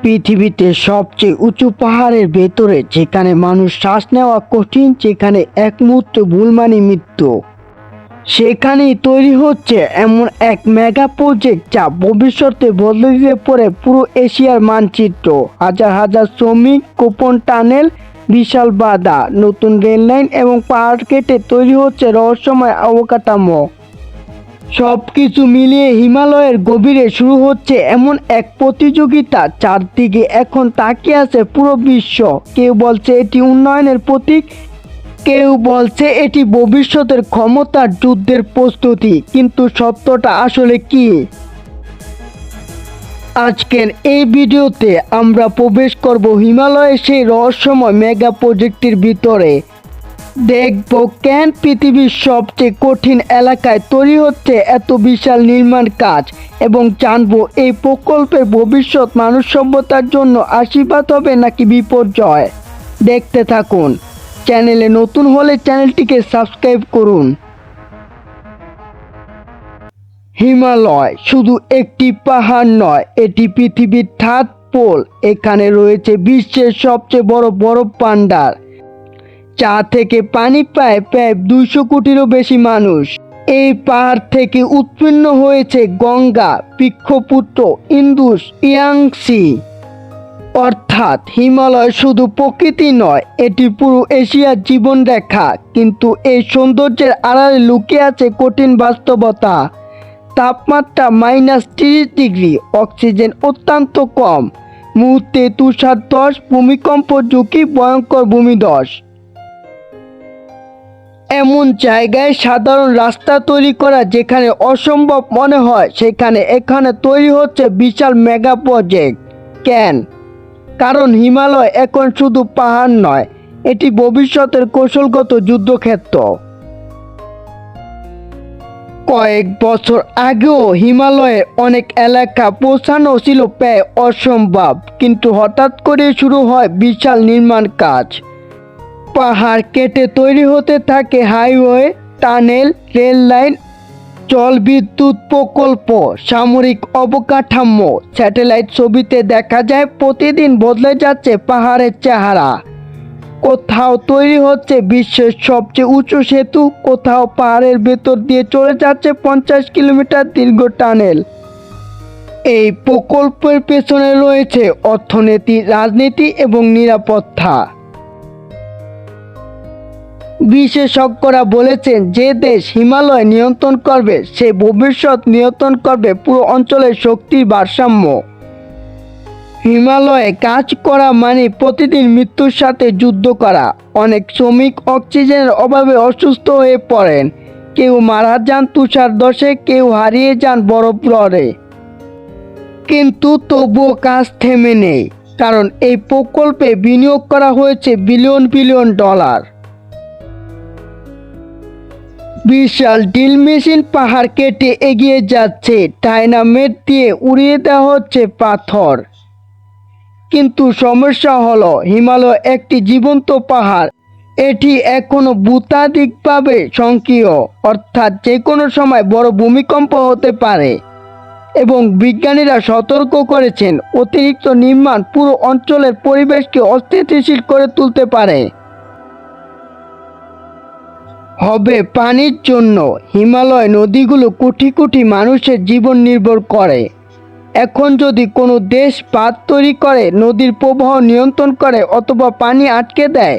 পৃথিবীতে সবচেয়ে উঁচু পাহাড়ের ভেতরে, যেখানে মানুষ শ্বাস নেওয়া কঠিন, যেখানে এক মুহূর্তে ভুল মানে মৃত্যু, সেখানেই তৈরি হচ্ছে এমন এক মেগা প্রজেক্ট যা ভবিষ্যতে বদলে দিতে পারে পুরো এশিয়ার মানচিত্র। হাজার হাজার শ্রমিক, গোপন টানেল, বিশাল বাধা, নতুন রেল লাইন এবং পাহাড় কেটে তৈরি হচ্ছে রহস্যময় অবকাঠামো। সবকিছু মিলিয়ে হিমালয়ের গভীরে শুরু হচ্ছে এমন এক প্রতিযোগিতা, চারদিকে এখন তাকিয়ে আছে পুরো বিশ্ব। কেউ বলছে এটি উন্নয়নের প্রতীক, কেউ বলছে এটি ভবিষ্যতের ক্ষমতার যুদ্ধের প্রস্তুতি। কিন্তু সত্যটা আসলে কি? আজকের এই ভিডিওতে আমরা প্রবেশ করব হিমালয়ের সেই রহস্যময় মেগা প্রজেক্টের ভিতরে। দেখব কেন পৃথিবীর সবচেয়ে কঠিন এলাকায় তৈরি হচ্ছে এত বিশাল নির্মাণ কাজ, এবং জানবো এই প্রকল্পের ভবিষ্যৎ মানব সভ্যতার জন্য আশীর্বাদ হবে নাকি বিপর্যয়। দেখতে থাকুন। চ্যানেলে নতুন হলে চ্যানেলটিকে সাবস্ক্রাইব করুন। হিমালয় শুধু একটি পাহাড় নয়, এটি পৃথিবীর থার্ড পোল। এখানে রয়েছে বিশ্বের সবচেয়ে বড় বরফ ভান্ডার, যা থেকে পানি পায় প্রায় 200 কোটিরও বেশি মানুষ। এই পাহাড় থেকে উৎপন্ন হয়েছে গঙ্গা, বৃক্ষপুত্র, ইন্দুস, ইয়াংসি। অর্থাৎ হিমালয় শুধু প্রকৃতি নয়, এটি পুরো এশিয়ার জীবনরেখা। কিন্তু এই সৌন্দর্যের আড়ালে লুকিয়ে আছে কঠিন বাস্তবতা। তাপমাত্রা -30°, অক্সিজেন অত্যন্ত কম, মুহূর্তে তুষারধস, ভূমিকম্প ঝুঁকি, ভয়ঙ্কর ভূমিধস। এমন জায়গায় সাধারণ রাস্তা তৈরি করা যেখানে অসম্ভব মনে হয়, সেখানে এখানে তৈরি হচ্ছে বিশাল মেগা প্রজেক্ট। কেন? কারণ হিমালয় এখন শুধু পাহাড় নয়, এটি ভবিষ্যতের কৌশলগত যুদ্ধক্ষেত্র। কয়েক বছর আগেও হিমালয়ের অনেক এলাকা পৌঁছানো ছিল প্রায় অসম্ভব, কিন্তু হঠাৎ করে শুরু হয় বিশাল নির্মাণ কাজ। পাহাড় কেটে তৈরি হতে থাকে হাইওয়ে, টানেল, রেল লাইন, জলবিদ্যুৎ প্রকল্প, সামরিক অবকাঠামো। স্যাটেলাইট ছবিতে দেখা যায় প্রতিদিন বদলে যাচ্ছে পাহাড়ের চেহারা। কোথাও তৈরি হচ্ছে বিশ্বের সবচেয়ে উঁচু সেতু, কোথাও পাহাড়ের ভেতর দিয়ে চলে যাচ্ছে 50 কিলোমিটার দীর্ঘ টানেল। এই প্রকল্পের পেছনে রয়েছে অর্থনীতি, রাজনীতি এবং নিরাপত্তা। বিশেষজ্ঞরা বলেছেন, যে দেশ হিমালয় নিয়ন্ত্রণ করবে সে ভবিষ্যৎ নিয়ন্ত্রণ করবে পুরো অঞ্চলের শক্তির ভারসাম্য। হিমালয়ে কাজ করা মানে প্রতিদিন মৃত্যুর সাথে যুদ্ধ করা। অনেক শ্রমিক অক্সিজেনের অভাবে অসুস্থ হয়ে পড়েন, কেউ মারা যান তুষারধসে, কেউ হারিয়ে যান বরফ লড়ে। কিন্তু তবুও কাজ থেমে নেই, কারণ এই প্রকল্পে বিনিয়োগ করা হয়েছে বিলিয়ন বিলিয়ন ডলার। বিশাল ড্রিল মেশিন পাহাড় কেটে এগিয়ে যাচ্ছে, ডায়নামাইট দিয়ে উড়িয়ে দেওয়া হচ্ছে পাথর। কিন্তু সমস্যা হলো, হিমালয় একটি জীবন্ত পাহাড়। এটি এখনো ভূতাত্ত্বিকভাবে সক্রিয়, অর্থাৎ যে কোনো সময় বড় ভূমিকম্প হতে পারে। এবং বিজ্ঞানীরা সতর্ক করেছেন, অতিরিক্ত নির্মাণ পুরো অঞ্চলের পরিবেশকে অস্থিতিশীল করে তুলতে পারে। হবে পানির জন্য। হিমালয় নদীগুলো কোটি কোটি মানুষের জীবন নির্ভর করে। এখন যদি কোনো দেশ বাঁধ তৈরি করে, নদীর প্রবাহ নিয়ন্ত্রণ করে অথবা পানি আটকে দেয়,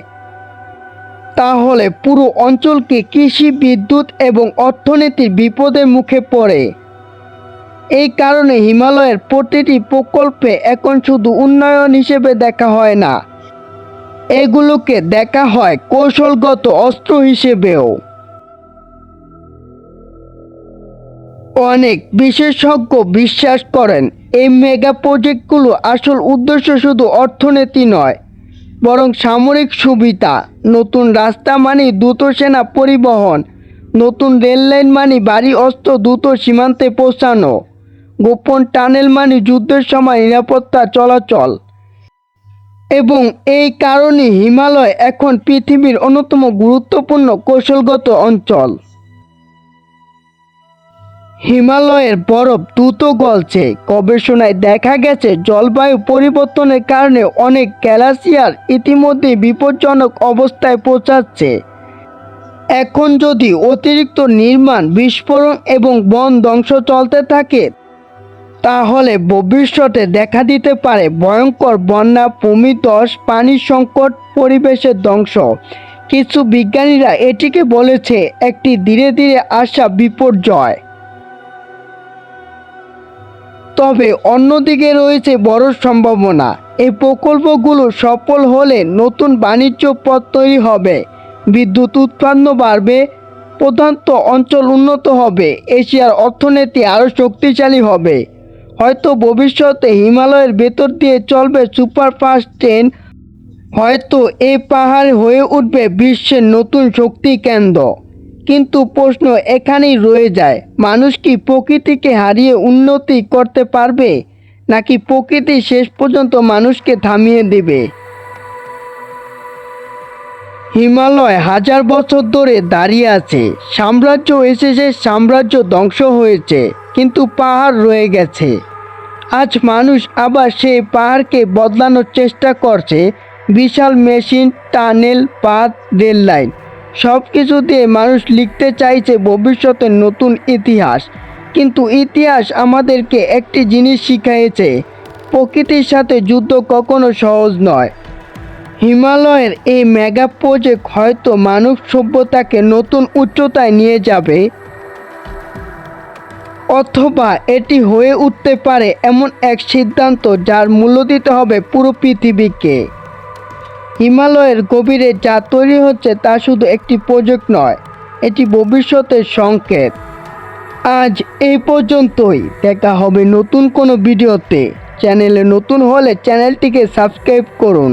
তাহলে পুরো অঞ্চলকে কৃষি, বিদ্যুৎ এবং অর্থনীতির বিপদের মুখে পড়ে। এই কারণে হিমালয়ের প্রতিটি প্রকল্পে এখন শুধু উন্নয়ন হিসেবে দেখা হয় না, এগুলোকে দেখা হয় কৌশলগত অস্ত্র হিসেবেও। অনেক বিশেষজ্ঞ বিশ্বাস করেন, এই মেগা প্রজেক্টগুলো আসল উদ্দেশ্য শুধু অর্থনীতি নয়, বরং সামরিক সুবিধা। নতুন রাস্তা মানে দ্রুত সেনা পরিবহন, নতুন রেল লাইন মানে ভারী অস্ত্র দ্রুত সীমান্তে পৌঁছানো, গোপন টানেল মানে যুদ্ধের সময় নিরাপত্তা চলাচল। এবং এই কারণে হিমালয় এখন পৃথিবীর অন্যতম গুরুত্বপূর্ণ কৌশলগত অঞ্চল। হিমালয়ের বরফ দ্রুত গলছে। গবেষণায় দেখা গেছে জলবায়ু পরিবর্তনের কারণে অনেক গ্লেশিয়ার ইতিমধ্যে বিপজ্জনক অবস্থায় পৌঁছাচ্ছে। এখন যদি অতিরিক্ত নির্মাণ, বিস্ফোরণ এবং বন ধ্বংস চলতে থাকে, তাহলে ভবিষ্যতে দেখা দিতে পারে ভয়ঙ্কর বন্যা, ভূমিধস, পানি সংকট, পরিবেশের ধ্বংস। কিছু বিজ্ঞানীরা এটিকে বলেছে একটি ধীরে ধীরে আসা বিপর্যয়। তবে অন্যদিকে রয়েছে বড় সম্ভাবনা। এই প্রকল্পগুলো সফল হলে নতুন বাণিজ্য পথ তৈরি হবে, বিদ্যুৎ উৎপাদন বাড়বে, প্রত্যন্ত অঞ্চল উন্নত হবে, এশিয়ার অর্থনীতি আরও শক্তিশালী হবে। হয়তো ভবিষ্যতে হিমালয়ের ভেতর দিয়ে চলবে সুপারফাস্ট ট্রেন। হয়তো এই পাহাড় হয়ে উঠবে বিশ্বের নতুন শক্তি কেন্দ্র। কিন্তু প্রশ্ন এখানেই রয়ে যায়, মানুষ কি প্রকৃতিকে হারিয়ে উন্নতি করতে পারবে, নাকি প্রকৃতি শেষ পর্যন্ত মানুষকে থামিয়ে দেবে? হিমালয় হাজার বছর ধরে দাঁড়িয়ে আছে। সাম্রাজ্য এসেছে, সাম্রাজ্য ধ্বংস হয়েছে, কিন্তু পাহাড় রয়ে গেছে। আজ মানুষ আবার সেই পাহাড়কে বদলানোর চেষ্টা করছে। বিশাল মেশিন, টানেল, পাত, রেল লাইন, সব কিছু দিয়ে মানুষ লিখতে চাইছে ভবিষ্যতের নতুন ইতিহাস। কিন্তু ইতিহাস আমাদেরকে একটি জিনিস শিখিয়েছে, প্রকৃতির সাথে যুদ্ধ কখনো সহজ নয়। হিমালয়ের এই মেগা প্রজেক্ট হয়তো মানব সভ্যতাকে নতুন উচ্চতায় নিয়ে যাবে, অথবা এটি হয়ে উঠতে পারে এমন এক সিদ্ধান্ত যার মূল্য দিতে হবে পুরো পৃথিবীকে। হিমালয়ের গভীরে যা তৈরি হচ্ছে তা শুধু একটি প্রজেক্ট নয়, এটি ভবিষ্যতের সংকেত। আজ এই পর্যন্তই, দেখা হবে নতুন কোনো ভিডিওতে। চ্যানেলে নতুন হলে চ্যানেলটিকে সাবস্ক্রাইব করুন।